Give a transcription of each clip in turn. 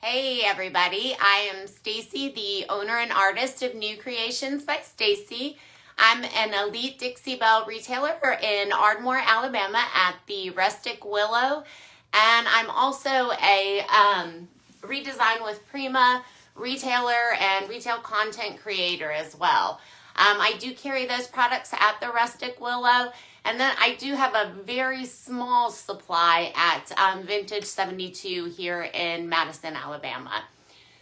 Hey everybody, I am Stacy, the owner and artist of New Creations by Stacy. I'm an elite Dixie Belle retailer in Ardmore, Alabama at the Rustic Willow, and I'm also a Redesign with Prima retailer and retail content creator as well. I do carry those products at the Rustic Willow, and then I do have a very small supply at Vintage 72 here in Madison, Alabama.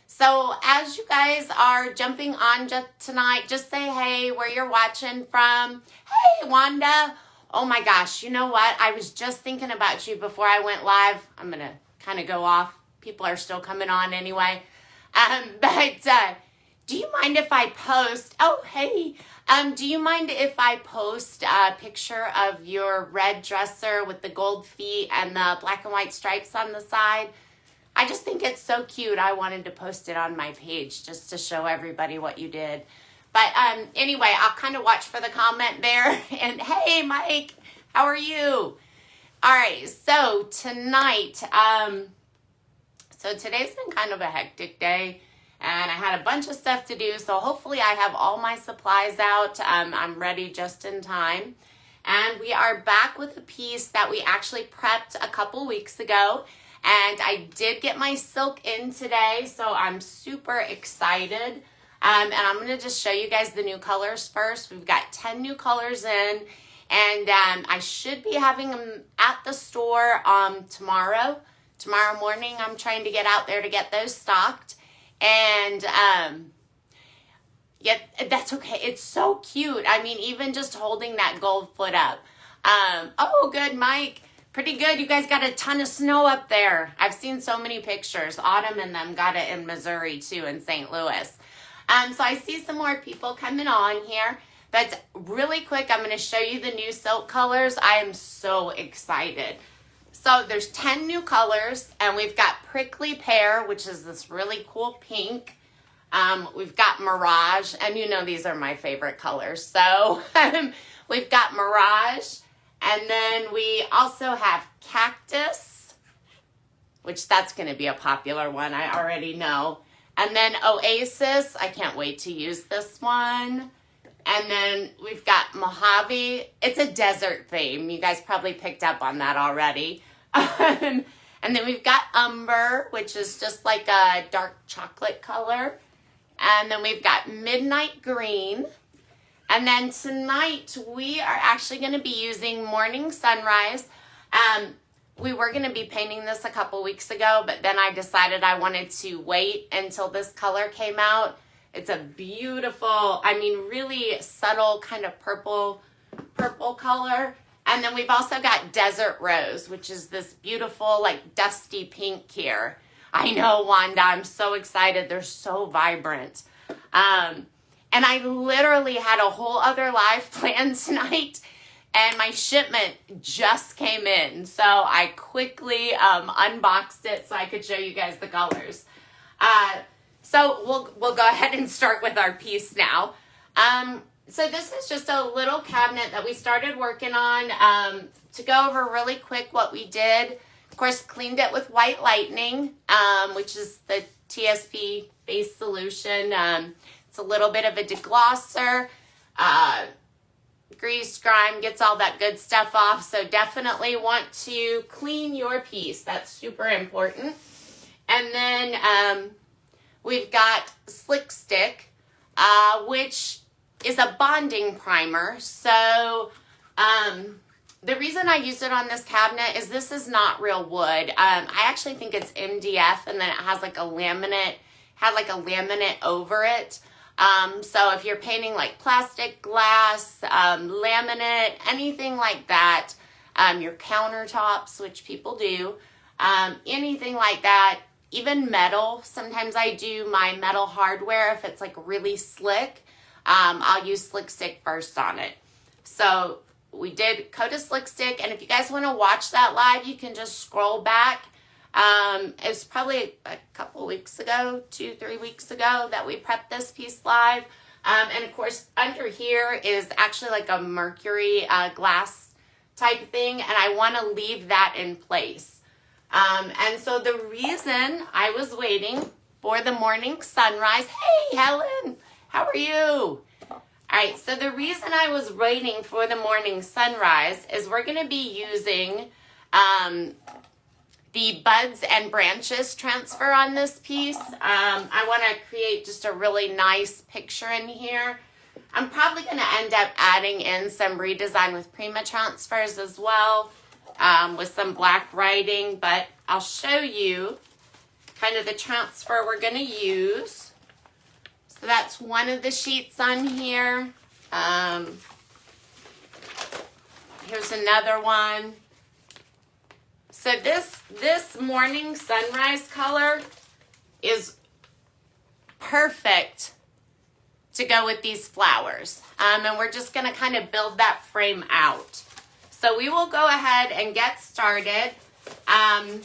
So as you guys are jumping on tonight, just say hey, where you're watching from. Hey, Wanda. Oh my gosh, you know what? I was just thinking about you before I went live. I'm going to kind of go off. People are still coming on anyway. But do you mind if I post? Oh, hey. Do you mind if I post a picture of your red dresser with the gold feet and the black and white stripes on the side? I just think it's so cute. I wanted to post it on my page just to show everybody what you did. But anyway, I'll kind of watch for the comment there. And hey, Mike, how are you? All right, so tonight, so today's been kind of a hectic day. And I had a bunch of stuff to do, so hopefully I have all my supplies out. I'm ready just in time. And we are back with a piece that we actually prepped a couple weeks ago. And I did get my silk in today, so I'm super excited. And I'm going to just show you guys the new colors first. We've got 10 new colors in, and I should be having them at the store tomorrow. Tomorrow morning, I'm trying to get out there to get those stocked. And, yeah, that's okay. It's so cute. I mean, even just holding that gold foot up. Oh, good, Mike. Pretty good. You guys got a ton of snow up there. I've seen so many pictures. Autumn and them got it in Missouri, too, in St. Louis. So I see some more people coming on here. But really quick, I'm going to show you the new silk colors. I am so excited. So there's 10 new colors, and we've got Prickly Pear, which is this really cool pink. We've got Mirage, and you know these are my favorite colors. So we've got Mirage, and then we also have Cactus, which that's going to be a popular one, I already know. And then Oasis, I can't wait to use this one. And then we've got Mojave. It's a desert theme. You guys probably picked up on that already. And then we've got Umber, which is just like a dark chocolate color. And then we've got Midnight Green. And then tonight we are actually going to be using Morning Sunrise. We were going to be painting this a couple weeks ago, but then I decided I wanted to wait until this color came out. It's a beautiful, I mean, really subtle kind of purple color. And then we've also got Desert Rose, which is this beautiful, like, dusty pink here. I know, Wanda, I'm so excited. They're so vibrant. And I literally had a whole other live planned tonight, and my shipment just came in. So I quickly unboxed it so I could show you guys the colors. So we'll go ahead and start with our piece now. So this is just a little cabinet that we started working on. To go over really quick what we did, of course, cleaned it with White Lightning, which is the TSP base solution. It's a little bit of a deglosser. Grease, grime, gets all that good stuff off. So definitely want to clean your piece. That's super important. And then we've got Slick Stick, which is a bonding primer. So the reason I used it on this cabinet is this is not real wood. I actually think it's MDF, and then it has like a laminate, over it. So if you're painting like plastic, glass, laminate, anything like that, your countertops, which people do, anything like that, even metal. Sometimes I do my metal hardware if it's like really slick. I'll use Slick Stick first on it. So we did coat a Slick Stick, and if you guys want to watch that live, you can just scroll back. It was probably a couple weeks ago, 2-3 weeks ago, that we prepped this piece live. And of course, under here is actually like a mercury glass type thing, and I want to leave that in place. And so the reason I was waiting for the morning sunrise, hey, Helen, how are you? All right, so the reason I was waiting for the morning sunrise is we're going to be using the buds and branches transfer on this piece. I want to create just a really nice picture in here. I'm probably going to end up adding in some redesign with Prima transfers as well, with some black writing, but I'll show you kind of the transfer we're going to use. So that's one of the sheets on here. Here's another one. So this morning sunrise color is perfect to go with these flowers. And we're just gonna kind of build that frame out. So we will go ahead and get started. And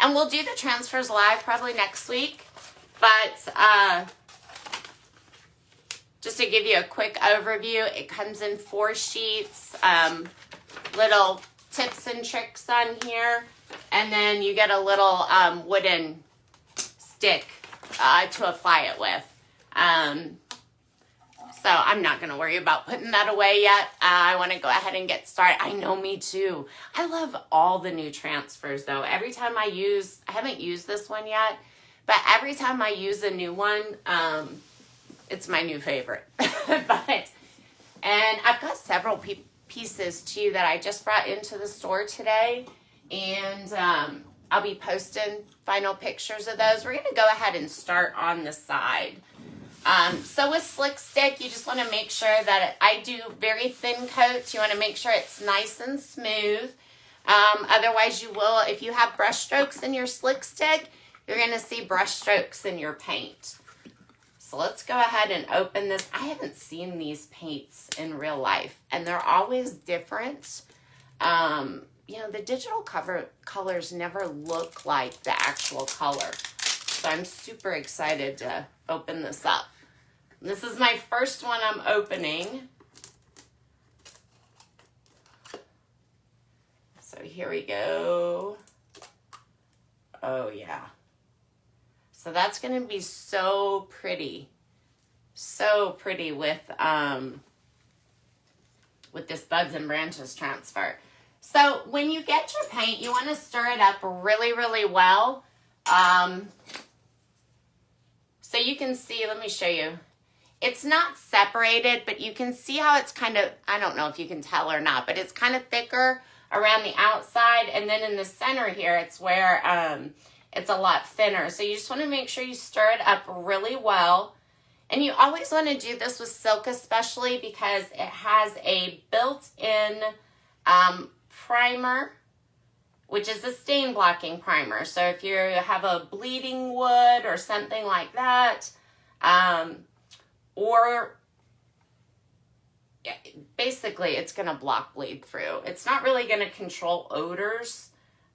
we'll do the transfers live probably next week. But just to give you a quick overview, it comes in 4 sheets, little tips and tricks on here. And then you get a little wooden stick to apply it with. So I'm not going to worry about putting that away yet. I want to go ahead and get started. I know, me too. I love all the new transfers though. Every time I haven't used this one yet, but every time I use a new one, it's my new favorite. And I've got several pieces too that I just brought into the store today. And I'll be posting final pictures of those. We're going to go ahead and start on the side. So with Slick Stick, you just want to make sure that I do very thin coats. You want to make sure it's nice and smooth. Otherwise you will, if you have brush strokes in your Slick Stick, you're going to see brush strokes in your paint. So let's go ahead and open this. I haven't seen these paints in real life, and they're always different. You know, the digital colors never look like the actual color. So I'm super excited to open this up. This is my first one I'm opening. So here we go. Oh yeah. So that's going to be so pretty. So pretty with this buds and branches transfer. So when you get your paint, you want to stir it up really, really well. So you can see, let me show you. It's not separated, but you can see how it's kind of, I don't know if you can tell or not, but it's kind of thicker around the outside. And then in the center here, it's where it's a lot thinner. So you just want to make sure you stir it up really well. And you always want to do this with silk especially because it has a built-in primer, which is a stain blocking primer. So if you have a bleeding wood or something like that, or basically it's going to block bleed through. It's not really going to control odors,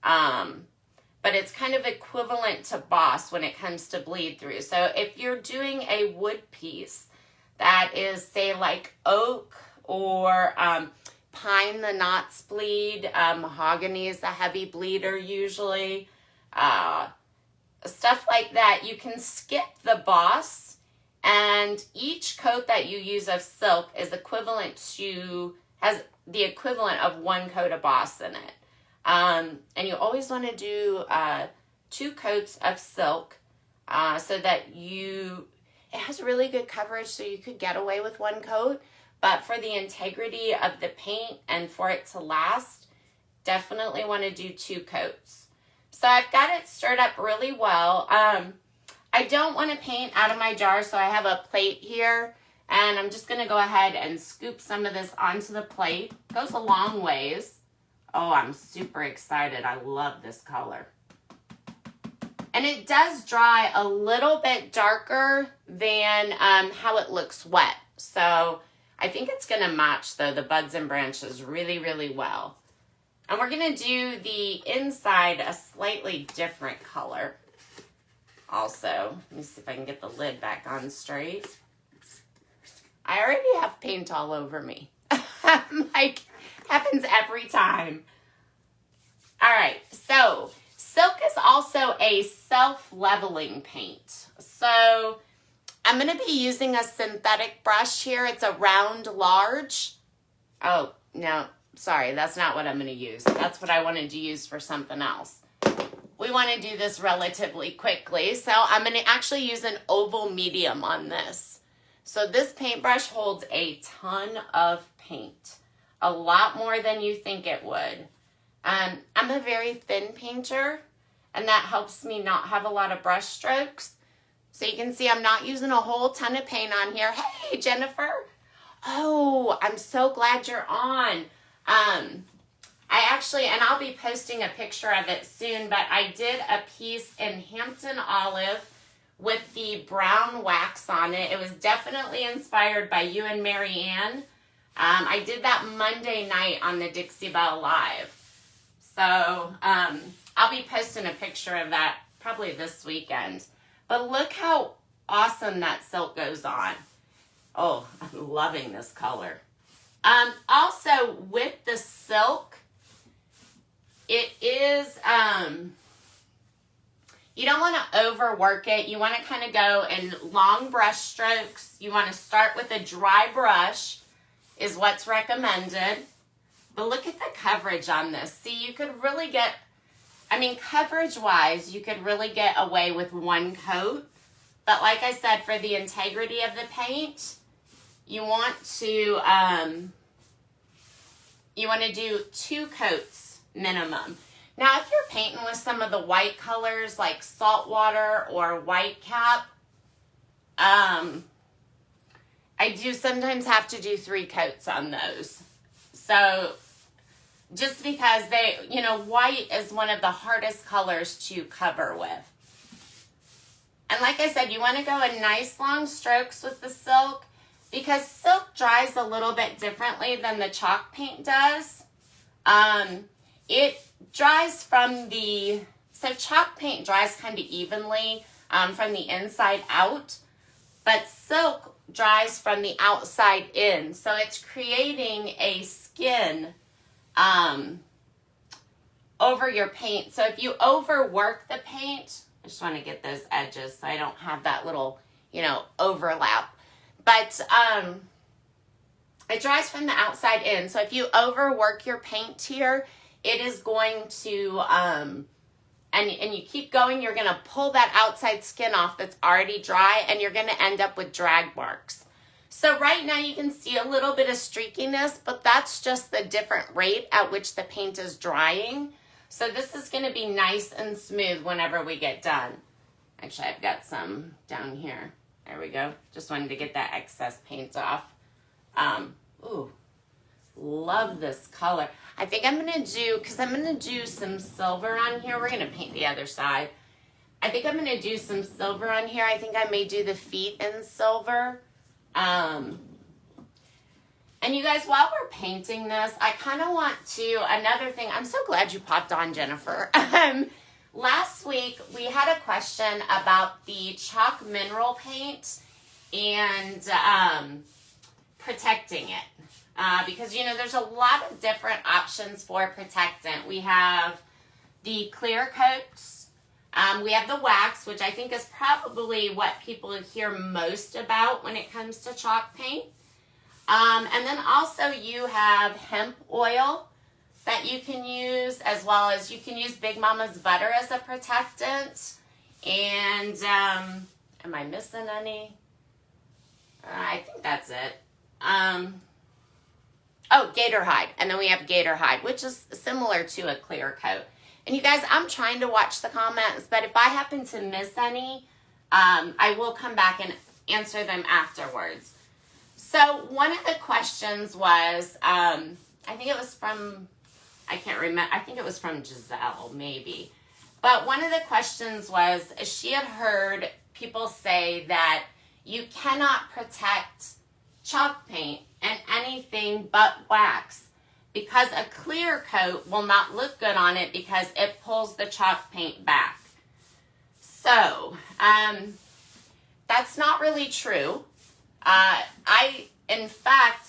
but it's kind of equivalent to Boss when it comes to bleed through. So if you're doing a wood piece that is, say, like oak or pine, the knots bleed, mahogany is a heavy bleeder usually, stuff like that, you can skip the Boss, and each coat that you use of silk is equivalent to, has the equivalent of 1 coat of Boss in it. And you always want to do 2 coats of silk so that it has really good coverage, so you could get away with 1 coat. But for the integrity of the paint and for it to last, definitely want to do 2 coats. So I've got it stirred up really well. I don't want to paint out of my jar, so I have a plate here. And I'm just going to go ahead and scoop some of this onto the plate. It goes a long ways. Oh, I'm super excited. I love this color. And it does dry a little bit darker than how it looks wet. So I think it's going to match, though, the buds and branches really, really well. And we're going to do the inside a slightly different color also. Let me see if I can get the lid back on straight. I already have paint all over me. Like, happens every time. All right, so Silk is also a self-leveling paint. So I'm going to be using a synthetic brush here. It's a round large. Oh, no, sorry, that's not what I'm going to use. That's what I wanted to use for something else. We want to do this relatively quickly, so I'm going to actually use an oval medium on this. So this paintbrush holds a ton of paint, a lot more than you think it would. I'm a very thin painter, and that helps me not have a lot of brush strokes. So you can see I'm not using a whole ton of paint on here. Hey, Jennifer. Oh, I'm so glad you're on. I actually, and I'll be posting a picture of it soon, but I did a piece in Hampton Olive with the brown wax on it. It was definitely inspired by you and Marianne. I did that Monday night on the Dixie Belle Live. So I'll be posting a picture of that probably this weekend. But look how awesome that silk goes on. Oh, I'm loving this color. Also, with the silk, it is, you don't want to overwork it. You want to kind of go in long brush strokes. You want to start with a dry brush is what's recommended. But look at the coverage on this. See, you could really get, I mean, coverage-wise, you could really get away with one coat. But like I said, for the integrity of the paint, you want to do 2 coats minimum. Now, if you're painting with some of the white colors like saltwater or white cap, I do sometimes have to do 3 coats on those. So just because they, you know, white is one of the hardest colors to cover with. And like I said, you want to go in nice long strokes with the silk because silk dries a little bit differently than the chalk paint does. It dries from the, so chalk paint dries kind of evenly from the inside out, but silk dries from the outside in. So it's creating a skin over your paint. So if you overwork the paint, I just want to get those edges so I don't have that little, you know, overlap. But it dries from the outside in. So if you overwork your paint here, it is going to, and you keep going, you're going to pull that outside skin off that's already dry, and you're going to end up with drag marks. So right now you can see a little bit of streakiness, but that's just the different rate at which the paint is drying. So this is going to be nice and smooth whenever we get done. Actually, I've got some down here. There we go. Just wanted to get that excess paint off. Ooh, love this color. I think I'm going to do, because I'm going to do some silver on here. We're going to paint the other side. I think I'm going to do some silver on here. I think I may do the feet in silver. And you guys, while we're painting this, I kind of want to, another thing, I'm so glad you popped on, Jennifer. Last week, we had a question about the chalk mineral paint and protecting it. Because, you know, there's a lot of different options for protectant. We have the clear coats. We have the wax, which I think is probably what people hear most about when it comes to chalk paint. And then also you have hemp oil that you can use, as well as you can use Big Mama's butter as a protectant. And am I missing any? I think that's it. Oh, gator hide. And then we have gator hide, which is similar to a clear coat. And you guys, I'm trying to watch the comments, but if I happen to miss any, I will come back and answer them afterwards. So one of the questions was, I think it was from, I can't remember, I think it was from Giselle, maybe. But one of the questions was, she had heard people say that you cannot protect chalk paint and anything but wax because a clear coat will not look good on it because it pulls the chalk paint back. So, that's not really true. In fact,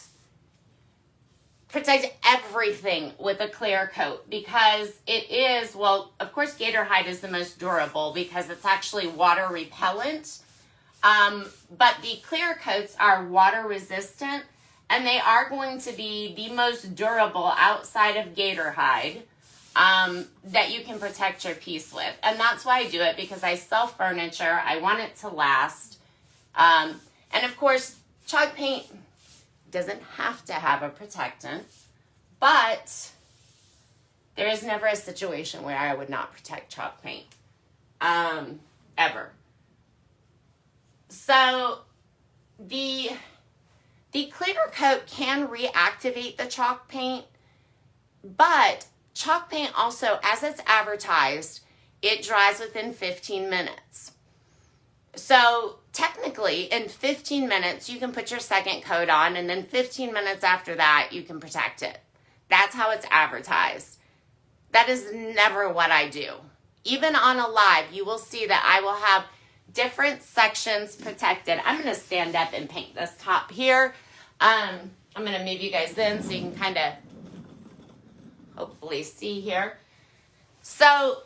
protect everything with a clear coat because it is, well, of course, gator hide is the most durable because it's actually water repellent. But the clear coats are water resistant and they are going to be the most durable outside of gator hide that you can protect your piece with. And that's why I do it, because I sell furniture. I want it to last. And of course, chalk paint doesn't have to have a protectant, but there is never a situation where I would not protect chalk paint, ever. So the clear coat can reactivate the chalk paint, but chalk paint also, as it's advertised, it dries within 15 minutes. So technically, in 15 minutes, you can put your second coat on, and then 15 minutes after that, you can protect it. That's how it's advertised. That is never what I do. Even on a live, you will see that I will have different sections protected. I'm going to stand up and paint this top here. I'm going to move you guys in so you can kind of hopefully see here. So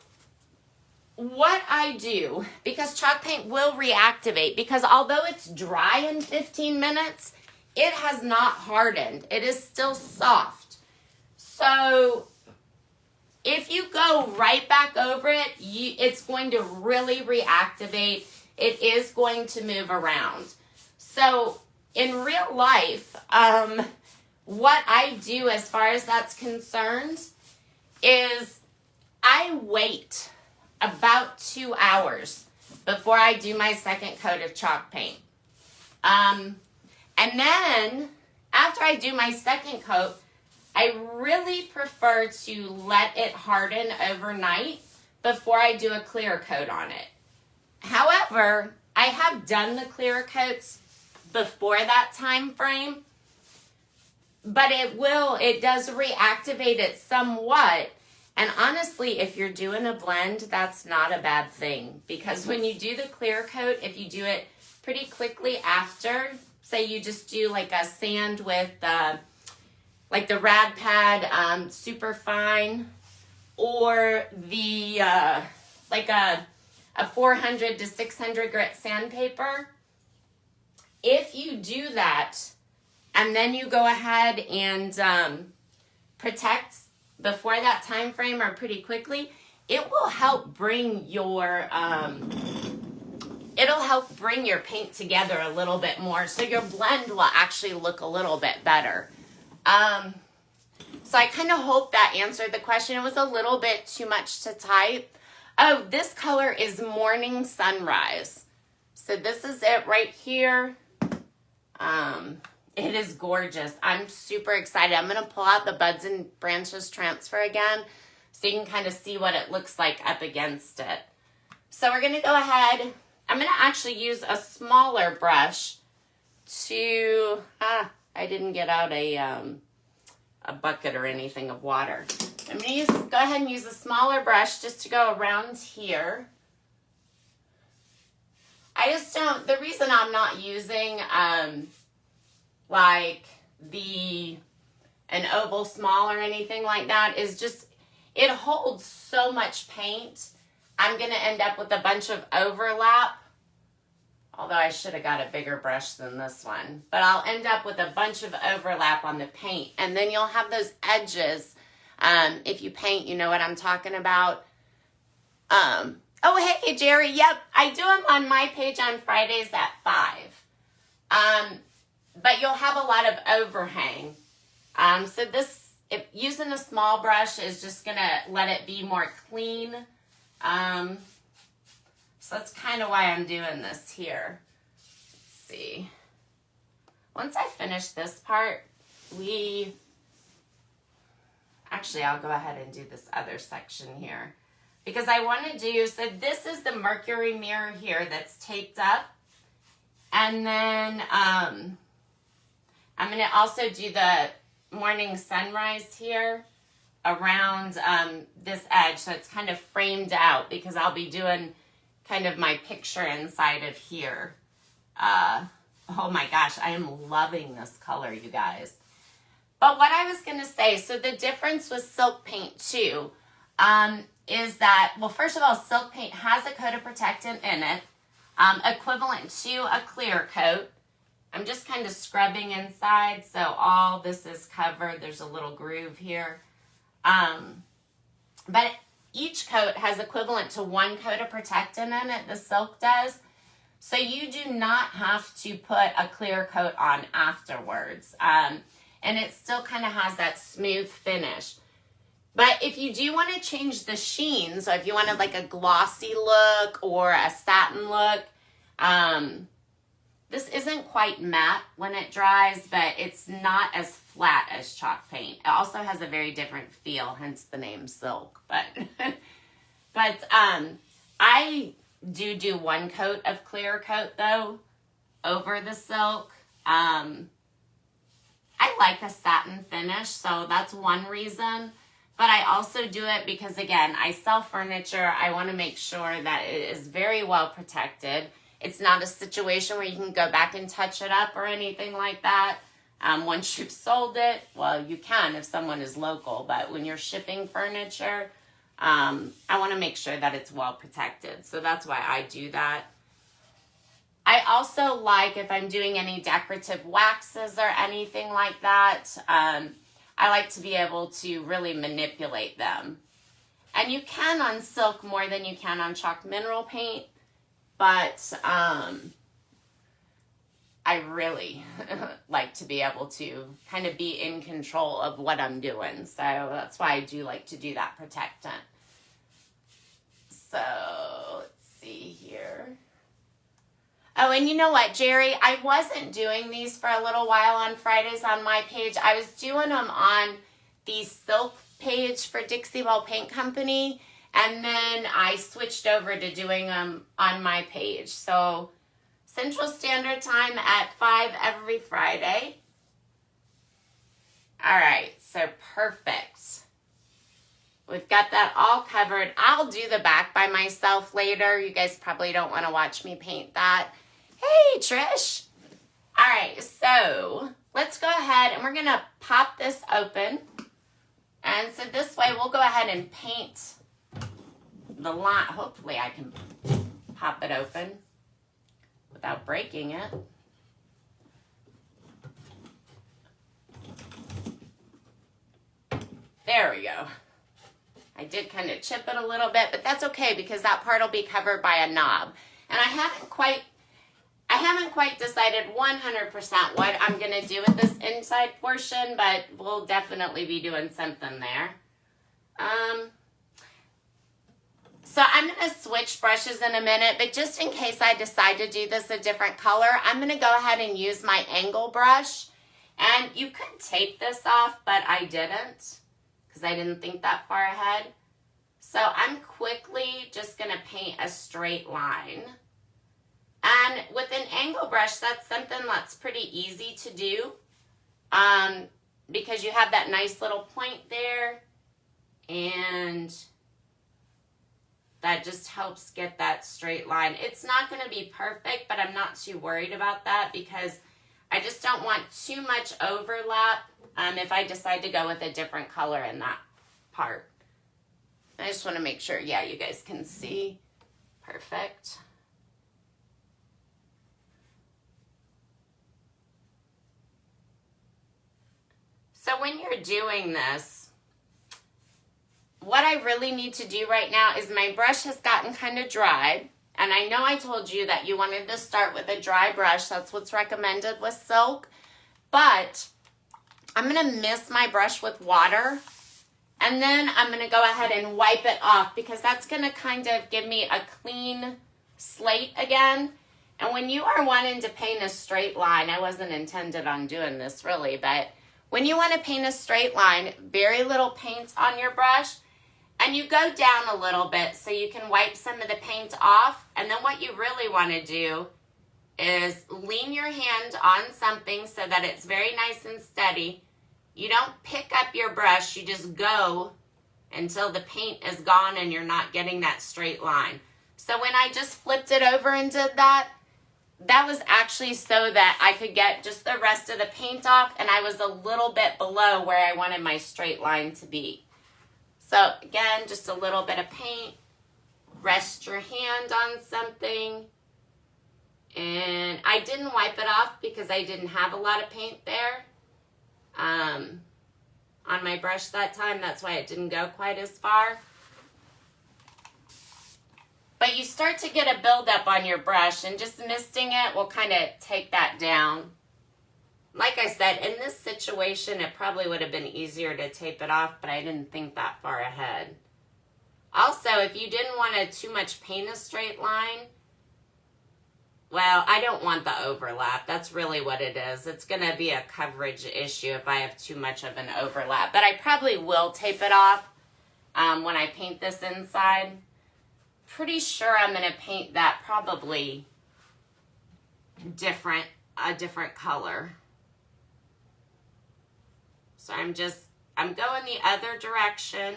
what I do, because chalk paint will reactivate, because although it's dry in 15 minutes, it has not hardened. It is still soft. So if you go right back over it, it's going to really reactivate. It is going to move around. So in real life, what I do as far as that's concerned is I wait about 2 hours before I do my second coat of chalk paint. And then after I do my second coat, I really prefer to let it harden overnight before I do a clear coat on it. However, I have done the clear coats before that time frame, but it does reactivate it somewhat. And honestly, if you're doing a blend, that's not a bad thing, because when you do the clear coat, if you do it pretty quickly after, say you just do like a sand with like the Rad Pad Super Fine, or the like a 400 to 600 grit sandpaper. If you do that and then you go ahead and protect before that time frame or pretty quickly, it will help bring your paint together a little bit more, so your blend will actually look a little bit better. So I kind of hope that answered the question. It was a little bit too much to type. Oh, this color is Morning Sunrise. So this is it right here. It is gorgeous. I'm super excited. I'm going to pull out the Buds and Branches transfer again so you can kind of see what it looks like up against it. So we're going to go ahead. I'm going to actually use a smaller brush to, I didn't get out a bucket or anything of water. I'm going to go ahead and use a smaller brush just to go around here. I just don't, the reason I'm not using like an oval small or anything like that is just, it holds so much paint. I'm going to end up with a bunch of overlap. Although I should have got a bigger brush than this one. But I'll end up with a bunch of overlap on the paint. And then you'll have those edges. If you paint, you know what I'm talking about. Oh, hey, Jerry. Yep, I do them on my page on Fridays at 5. But you'll have a lot of overhang. So this, using a small brush is just going to let it be more clean. So that's kind of why I'm doing this here. Let's see. Once I finish this part, actually, I'll go ahead and do this other section here. Because I want to do, so this is the mercury mirror here that's taped up. And then I'm going to also do the Morning Sunrise here around this edge. So it's kind of framed out because I'll be doing kind of my picture inside of here. Oh my gosh, I am loving this color, you guys. But what I was going to say, so the difference with silk paint too, is that, well, first of all, silk paint has a coat of protectant in it, equivalent to a clear coat. I'm just kind of scrubbing inside, so all this is covered. There's a little groove here. But each coat has equivalent to one coat of protectant in it, the silk does. So you do not have to put a clear coat on afterwards. And it still kind of has that smooth finish. But if you do want to change the sheen, so if you wanted like a glossy look or a satin look, this isn't quite matte when it dries, but it's not as flat as chalk paint. It also has a very different feel, hence the name silk. But I do one coat of clear coat though over the silk. I like a satin finish, so that's one reason. But I also do it because, again, I sell furniture. I want to make sure that it is very well protected. It's not a situation where you can go back and touch it up or anything like that. Once you've sold it, well, you can if someone is local. But when you're shipping furniture, I want to make sure that it's well protected. So that's why I do that. I also like, if I'm doing any decorative waxes or anything like that, I like to be able to really manipulate them. And you can on silk more than you can on chalk mineral paint, but I really like to be able to kind of be in control of what I'm doing. So that's why I do like to do that protectant. So let's see here. Oh, and you know what, Jerry? I wasn't doing these for a little while on Fridays on my page. I was doing them on the silk page for Dixie Belle Paint Company, and then I switched over to doing them on my page. So Central Standard Time at 5 every Friday. All right, so perfect. We've got that all covered. I'll do the back by myself later. You guys probably don't want to watch me paint that. Hey, Trish. All right, so let's go ahead and we're going to pop this open. And so this way we'll go ahead and paint the line. Hopefully I can pop it open without breaking it. There we go. I did kind of chip it a little bit, but that's okay because that part will be covered by a knob. And I haven't quite decided 100% what I'm going to do with this inside portion, but we'll definitely be doing something there. So I'm going to switch brushes in a minute, but just in case I decide to do this a different color, I'm going to go ahead and use my angle brush. And you could tape this off, but I didn't because I didn't think that far ahead. So I'm quickly just going to paint a straight line. And with an angle brush, that's something that's pretty easy to do because you have that nice little point there, and that just helps get that straight line. It's not going to be perfect, but I'm not too worried about that because I just don't want too much overlap if I decide to go with a different color in that part. I just want to make sure, yeah, you guys can see. Perfect. So when you're doing this, what I really need to do right now is my brush has gotten kind of dry. And I know I told you that you wanted to start with a dry brush. That's what's recommended with silk. But I'm going to mist my brush with water. And then I'm going to go ahead and wipe it off because that's going to kind of give me a clean slate again. And when you are wanting to paint a straight line, I wasn't intended on doing this really, but when you want to paint a straight line, very little paint on your brush, and you go down a little bit so you can wipe some of the paint off. And then what you really want to do is lean your hand on something so that it's very nice and steady. You don't pick up your brush, you just go until the paint is gone and you're not getting that straight line. So when I just flipped it over and did that, that was actually so that I could get just the rest of the paint off, and I was a little bit below where I wanted my straight line to be. So again, just a little bit of paint. Rest your hand on something. And I didn't wipe it off because I didn't have a lot of paint there on my brush that time. That's why it didn't go quite as far. But you start to get a buildup on your brush, and just misting it will kind of take that down. Like I said, in this situation, it probably would have been easier to tape it off, but I didn't think that far ahead. Also, if you didn't want too much paint a straight line, well, I don't want the overlap. That's really what it is. It's going to be a coverage issue if I have too much of an overlap. But I probably will tape it off when I paint this inside. Pretty sure I'm going to paint that probably a different color. So I'm going the other direction,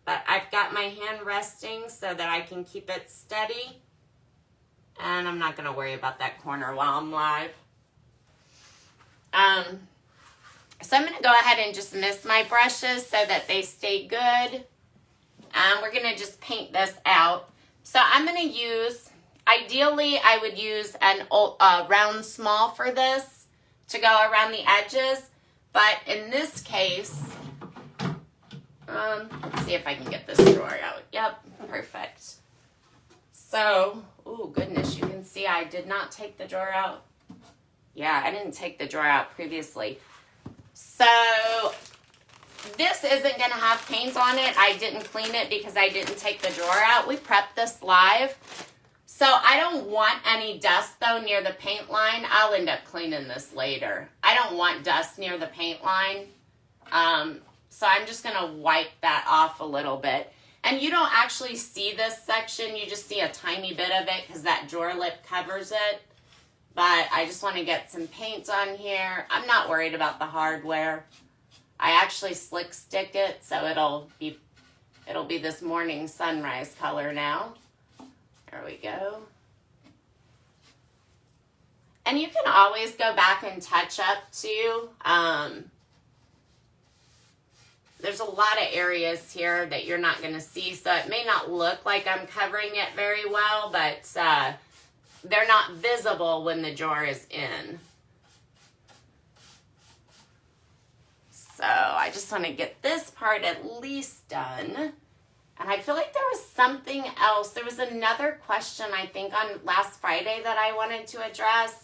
but I've got my hand resting so that I can keep it steady. And I'm not going to worry about that corner while I'm live. So I'm going to go ahead and just mist my brushes so that they stay good. We're going to just paint this out. So I'm going to use, ideally I would use an round small for this to go around the edges. But in this case, let's see if I can get this drawer out. Yep, perfect. So, oh goodness, you can see I did not take the drawer out. Yeah, I didn't take the drawer out previously. So, this isn't going to have paint on it. I didn't clean it because I didn't take the drawer out. We prepped this live. So, I don't want any dust, though, near the paint line. I'll end up cleaning this later. I don't want dust near the paint line. So, I'm just going to wipe that off a little bit. And you don't actually see this section. You just see a tiny bit of it because that drawer lip covers it. But I just want to get some paint on here. I'm not worried about the hardware. I actually slick stick it, so it'll be this morning sunrise color now. There we go. And you can always go back and touch up too. There's a lot of areas here that you're not going to see, so it may not look like I'm covering it very well, but they're not visible when the drawer is in. So I just want to get this part at least done. And I feel like there was something else. There was another question, I think, on last Friday that I wanted to address,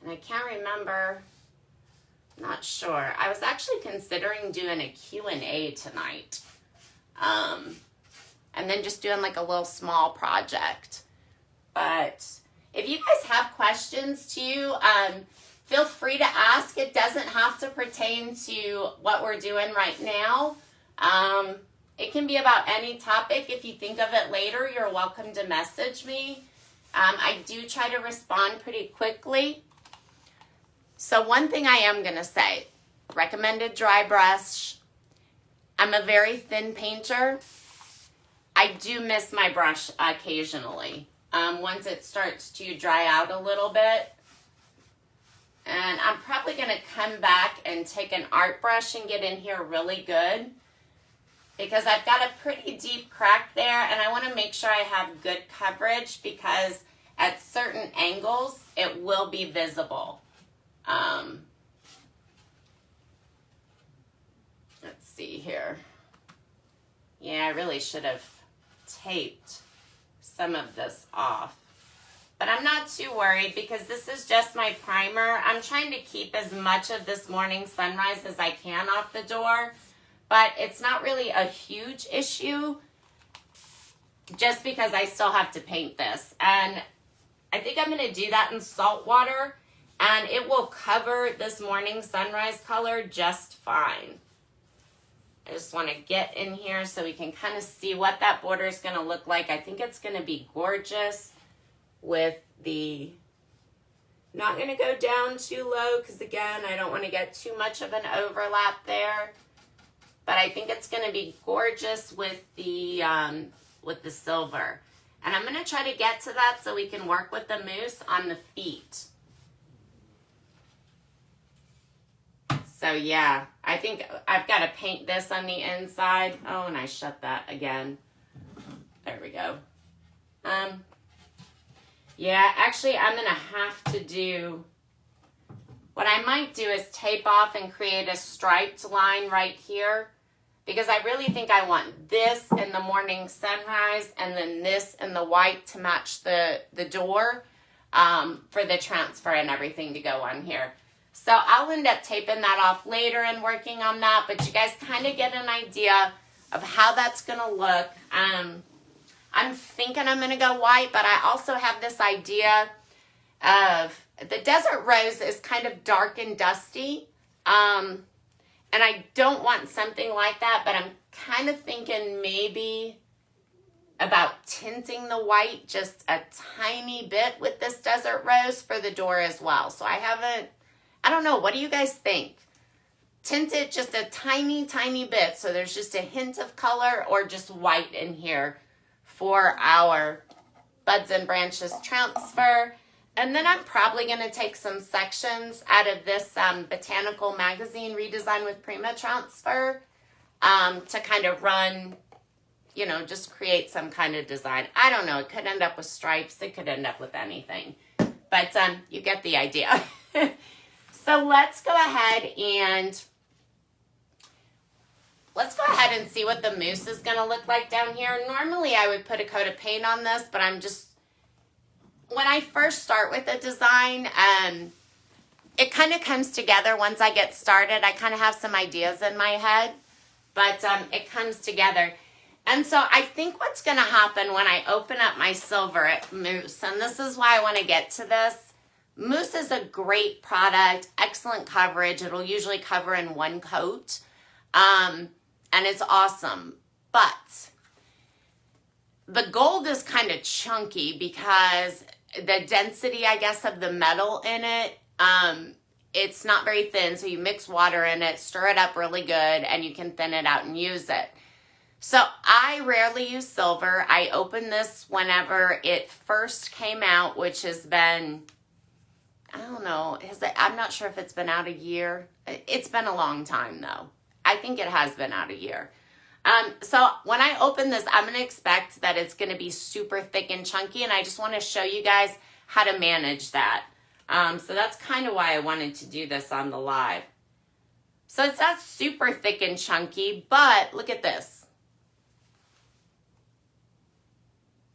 and I can't remember. Not sure. I was actually considering doing a Q&A tonight. And then just doing like a little small project. But if you guys have questions too, feel free to ask. It doesn't have to pertain to what we're doing right now. It can be about any topic. If you think of it later, you're welcome to message me. I do try to respond pretty quickly. So one thing I am going to say, recommended dry brush. I'm a very thin painter. I do miss my brush occasionally. Once it starts to dry out a little bit. And I'm probably going to come back and take an art brush and get in here really good. Because I've got a pretty deep crack there, and I want to make sure I have good coverage because at certain angles, it will be visible. Let's see here. Yeah, I really should have taped some of this off. But I'm not too worried because this is just my primer. I'm trying to keep as much of this morning sunrise as I can off the door. But it's not really a huge issue just because I still have to paint this. And I think I'm going to do that in salt water. And it will cover this morning sunrise color just fine. I just want to get in here so we can kind of see what that border is going to look like. I think it's going to be gorgeous with the... Not going to go down too low because, again, I don't want to get too much of an overlap there. But I think it's going to be gorgeous with the silver. And I'm going to try to get to that so we can work with the mousse on the feet. So yeah, I think I've got to paint this on the inside. Oh, and I shut that again. There we go. Yeah, actually I'm going to have to do, what I might do is tape off and create a striped line right here, because I really think I want this in the morning sunrise and then this in the white to match the door for the transfer and everything to go on here. So I'll end up taping that off later and working on that, but you guys kind of get an idea of how that's going to look. I'm thinking I'm going to go white, but I also have this idea of the desert rose is kind of dark and dusty. And I don't want something like that, but I'm kind of thinking maybe about tinting the white just a tiny bit with this desert rose for the door as well. So I don't know. What do you guys think? Tint it just a tiny, tiny bit so there's just a hint of color, or just white in here for our buds and branches transfer. And then I'm probably going to take some sections out of this Botanical Magazine Redesign with Prima transfer to kind of run, you know, just create some kind of design. I don't know. It could end up with stripes. It could end up with anything. But you get the idea. So let's go ahead and see what the mousse is going to look like down here. Normally I would put a coat of paint on this, but when I first start with a design, it kind of comes together once I get started. I kind of have some ideas in my head, but it comes together. And so I think what's going to happen when I open up my silver mousse, and this is why I want to get to this, mousse is a great product, excellent coverage. It'll usually cover in one coat, and it's awesome. But the gold is kind of chunky because the density, I guess, of the metal in it, it's not very thin. So you mix water in it, stir it up really good, and you can thin it out and use it. So I rarely use silver. I opened this whenever it first came out, which has been, I don't know, I'm not sure if it's been out a year. It's been a long time though. I think it has been out a year. So when I open this, I'm going to expect that it's going to be super thick and chunky, and I just want to show you guys how to manage that. So that's kind of why I wanted to do this on the live. So it's not super thick and chunky, but look at this.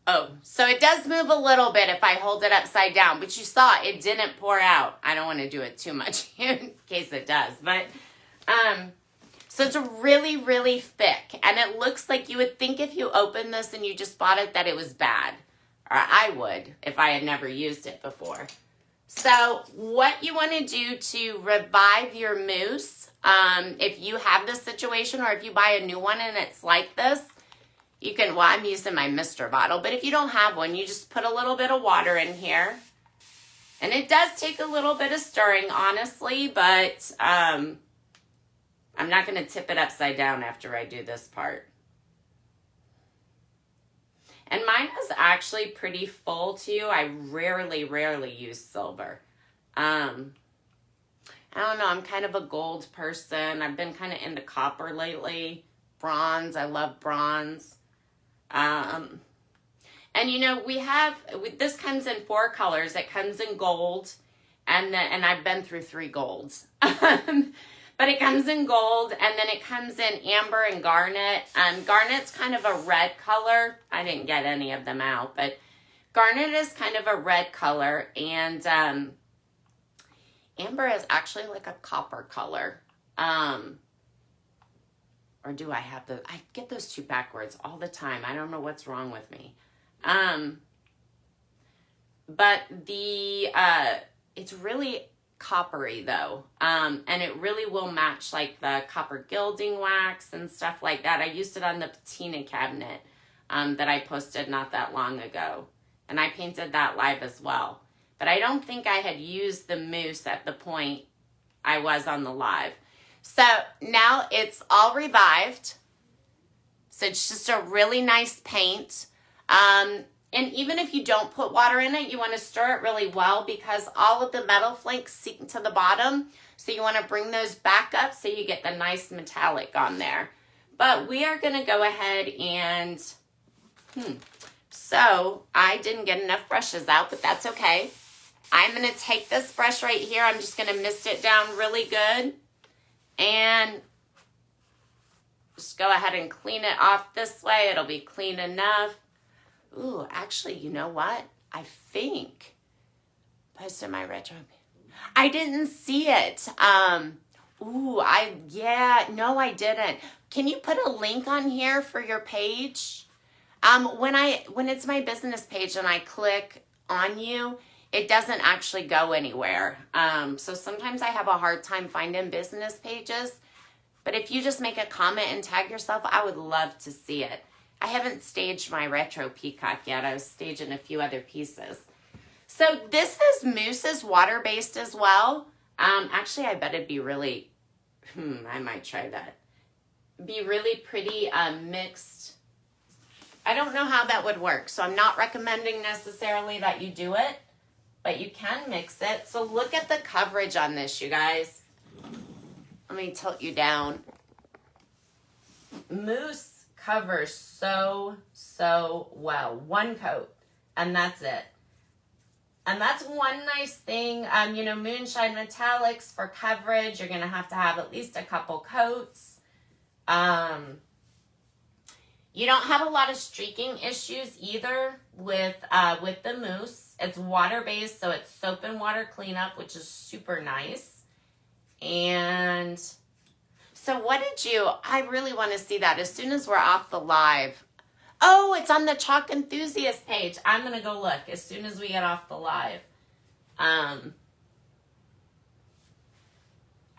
Oh, so it does move a little bit if I hold it upside down, but you saw it didn't pour out. I don't want to do it too much in case it does, but so it's really, really thick, and it looks like you would think if you opened this and you just bought it that it was bad, or I would if I had never used it before. So what you want to do to revive your mousse, if you have this situation or if you buy a new one and it's like this, you can, well, I'm using my Mr. bottle, but if you don't have one, you just put a little bit of water in here. And it does take a little bit of stirring, honestly, but I'm not going to tip it upside down after I do this part. And mine is actually pretty full too. I rarely use silver. I don't know. I'm kind of a gold person. I've been kind of into copper lately. Bronze. I love bronze. And you know, this comes in 4 colors. It comes in gold, and I've been through 3 golds. But it comes in gold, and then it comes in amber and garnet. Garnet's kind of a red color. I didn't get any of them out, but garnet is kind of a red color, and amber is actually like a copper color. Or do I have I get those 2 backwards all the time. I don't know what's wrong with me. But it's really coppery though. And it really will match like the copper gilding wax and stuff like that. I used it on the patina cabinet that I posted not that long ago. And I painted that live as well. But I don't think I had used the mousse at the point I was on the live. So now it's all revived. So it's just a really nice paint. And even if you don't put water in it, you want to stir it really well because all of the metal flakes sink to the bottom. So you want to bring those back up so you get the nice metallic on there. But we are going to go ahead and, so I didn't get enough brushes out, but that's okay. I'm going to take this brush right here. I'm just going to mist it down really good. And just go ahead and clean it off this way. It'll be clean enough. Ooh, actually, you know what? I think, posted my retro. I didn't see it. No, I didn't. Can you put a link on here for your page? When it's my business page and I click on you, it doesn't actually go anywhere. So sometimes I have a hard time finding business pages. But if you just make a comment and tag yourself, I would love to see it. I haven't staged my retro peacock yet. I was staging a few other pieces. So this is mousses, water-based as well. Actually, I bet it'd be really, I might try that. Be really pretty mixed. I don't know how that would work, so I'm not recommending necessarily that you do it, but you can mix it. So look at the coverage on this, you guys. Let me tilt you down. Mousse covers so well. One coat, and that's it. And that's one nice thing. Moonshine metallics for coverage, you're going to have at least a couple coats. You don't have a lot of streaking issues either with the mousse. It's water-based, so it's soap and water cleanup, which is super nice. And so I really want to see that as soon as we're off the live. Oh, it's on the Chalk Enthusiast page. I'm going to go look as soon as we get off the live.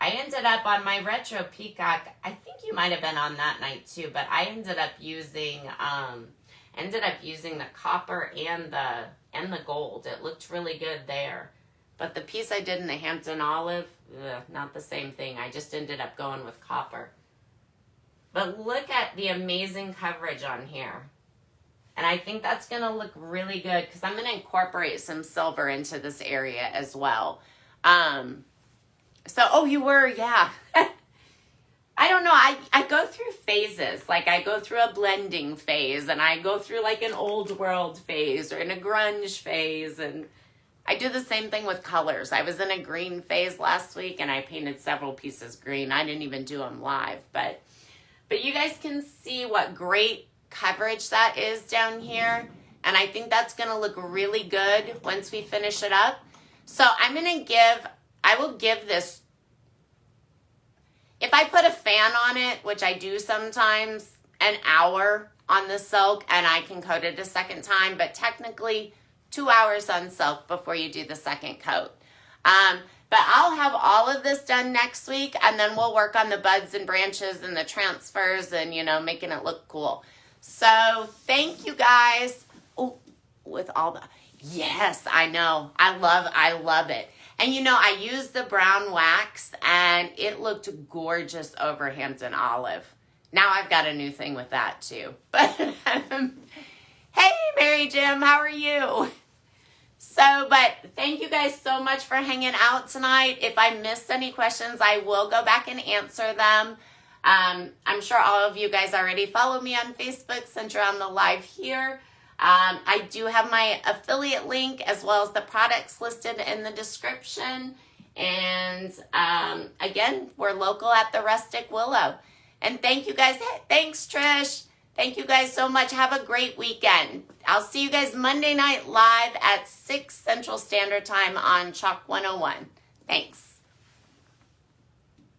I ended up on my retro peacock. I think you might have been on that night too, but I ended up using the copper and the gold. It looked really good there. But the piece I did in the Hampton Olive, not the same thing. I just ended up going with copper. But look at the amazing coverage on here. And I think that's going to look really good because I'm going to incorporate some silver into this area as well. You were, yeah. I don't know. I go through phases. Like I go through a blending phase and I go through like an old world phase or in a grunge phase. And I do the same thing with colors. I was in a green phase last week and I painted several pieces green. I didn't even do them live, but you guys can see what great coverage that is down here. And I think that's going to look really good once we finish it up. So I will give this, if I put a fan on it, which I do sometimes, an hour on the silk and I can coat it a second time, but technically 2 hours on silk before you do the second coat. But I'll have all of this done next week and then we'll work on the buds and branches and the transfers and, making it look cool. So thank you guys. Oh, with all the, yes, I know. I love it. And I used the brown wax and it looked gorgeous over Hampton Olive. Now I've got a new thing with that too. But hey, Mary Jim, how are you? But thank you guys so much for hanging out tonight. If I missed any questions, I will go back and answer them. I'm sure all of you guys already follow me on Facebook since you're on the live here. I do have my affiliate link as well as the products listed in the description. And again, we're local at the Rustic Willow. And thank you guys. Thanks, Trish. Thank you guys so much. Have a great weekend. I'll see you guys Monday night live at 6 Central Standard Time on Chalk 101. Thanks.